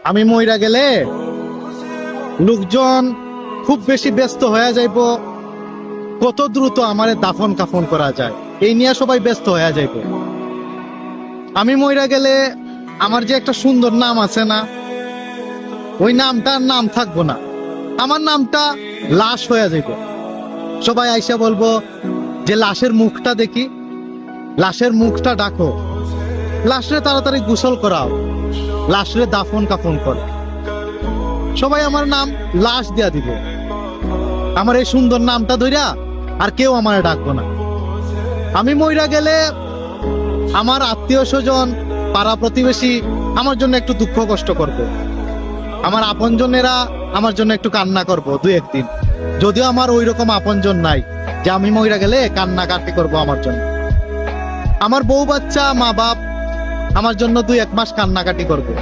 আমি মইরা গেলে লোকজন খুব বেশি ব্যস্ত হয়ে যাইব কত দ্রুত আমারে দাফন কাফন করা যায়, এই নিয়ে সবাই ব্যস্ত হয়ে যাইব। আমি মইরা গেলে আমার যে একটা সুন্দর নাম আছে না, ওই নামটার নাম থাকবো না, আমার নামটা লাশ হয়ে যাইব। সবাই আইসা বলবো যে লাশের মুখটা দেখি, লাশের মুখটা ডাকো, লাশরে তাড়াতাড়ি গোসল করাও, লাশরে দাফন কাফন কর। সবাই আমার নাম লাশ দিয়া দিব। আমার এই সুন্দর নামটা ধইরা আর কেউ আমার ডাকবো না। আমি মইরা গেলে আমার আত্মীয় স্বজন, পাড়া প্রতিবেশী আমার জন্য একটু দুঃখ কষ্ট করবে, আমার আপনজনেরা আমার জন্য একটু কান্না করবো দুই একদিন। যদিও আমার ওই রকম আপনজন নাই যে আমি মইরা গেলে কান্নাকাটি করবো আমার জন্য। আমার বউ বাচ্চা মা বাপ আমার জন্য 2-1 মাস কান্নাকাটি করবে।